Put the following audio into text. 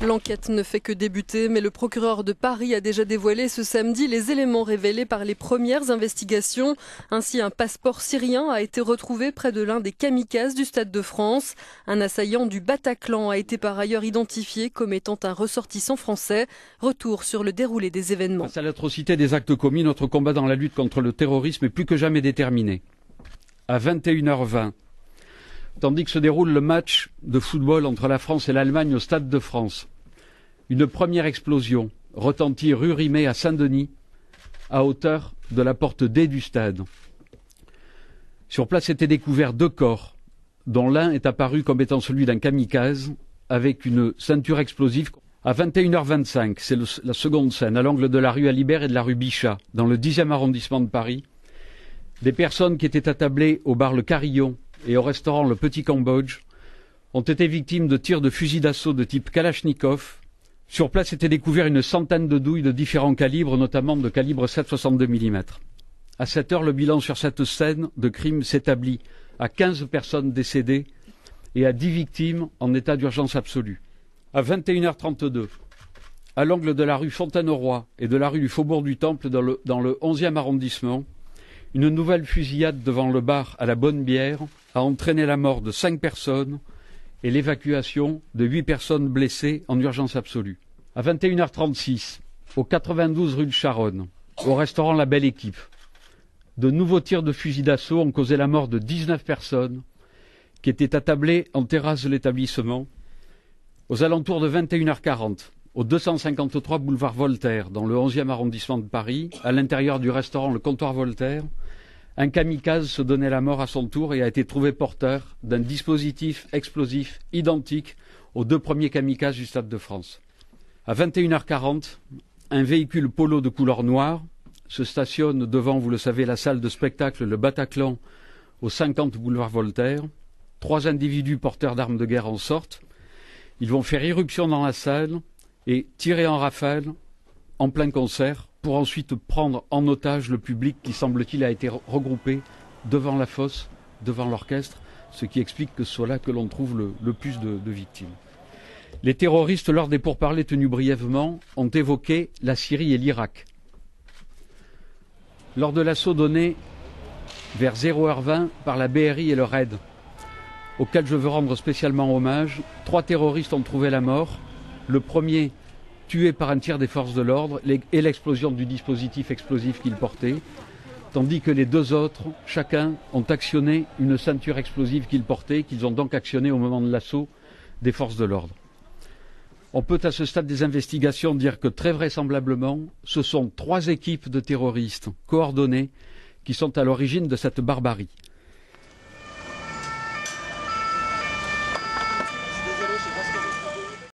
L'enquête ne fait que débuter, mais le procureur de Paris a déjà dévoilé ce samedi les éléments révélés par les premières investigations. Ainsi, un passeport syrien a été retrouvé près de l'un des kamikazes du Stade de France. Un assaillant du Bataclan a été par ailleurs identifié comme étant un ressortissant français. Retour sur le déroulé des événements. Face à l'atrocité des actes commis, notre combat dans la lutte contre le terrorisme est plus que jamais déterminé. À 21h20, tandis que se déroule le match de football entre la France et l'Allemagne au Stade de France, une première explosion retentit rue Rimet à Saint-Denis, à hauteur de la porte D du stade. Sur place étaient découverts 2 corps, dont l'un est apparu comme étant celui d'un kamikaze, avec une ceinture explosive. À 21h25, c'est la seconde scène, à l'angle de la rue Alibert et de la rue Bichat, dans le 10e arrondissement de Paris. Des personnes qui étaient attablées au bar Le Carillon et au restaurant Le Petit Cambodge ont été victimes de tirs de fusil d'assaut de type Kalachnikov. Sur place était découvert une centaine de douilles de différents calibres, notamment de calibre 7,62 mm. À 7 heures, le bilan sur cette scène de crime s'établit à 15 personnes décédées et à 10 victimes en état d'urgence absolue. À 21h32, à l'angle de la rue Fontaine-au-Roi et de la rue du Faubourg du Temple dans le 11e arrondissement, une nouvelle fusillade devant le bar à la Bonne Bière a entraîné la mort de 5 personnes et l'évacuation de 8 personnes blessées en urgence absolue. À 21h36, au 92 rue de Charonne, au restaurant La Belle Équipe, de nouveaux tirs de fusil d'assaut ont causé la mort de 19 personnes qui étaient attablées en terrasse de l'établissement. Aux alentours de 21h40, au 253 boulevard Voltaire, dans le 11e arrondissement de Paris, à l'intérieur du restaurant Le Comptoir Voltaire, un kamikaze se donnait la mort à son tour et a été trouvé porteur d'un dispositif explosif identique aux 2 premiers kamikazes du Stade de France. À 21h40, un véhicule polo de couleur noire se stationne devant, vous le savez, la salle de spectacle Le Bataclan au 50 boulevard Voltaire. 3 individus porteurs d'armes de guerre en sortent. Ils vont faire irruption dans la salle et tirer en rafale en plein concert pour ensuite prendre en otage le public qui, semble-t-il, a été regroupé devant la fosse, devant l'orchestre, ce qui explique que ce soit là que l'on trouve le plus de victimes. Les terroristes, lors des pourparlers tenus brièvement, ont évoqué la Syrie et l'Irak. Lors de l'assaut donné vers 0h20 par la BRI et le RAID, auquel je veux rendre spécialement hommage, 3 terroristes ont trouvé la mort. Le premier tué par un tir des forces de l'ordre et l'explosion du dispositif explosif qu'il portait, tandis que les 2 autres, chacun, ont actionné une ceinture explosive qu'ils portaient, qu'ils ont donc actionné au moment de l'assaut des forces de l'ordre. On peut à ce stade des investigations dire que très vraisemblablement, ce sont 3 équipes de terroristes coordonnées qui sont à l'origine de cette barbarie.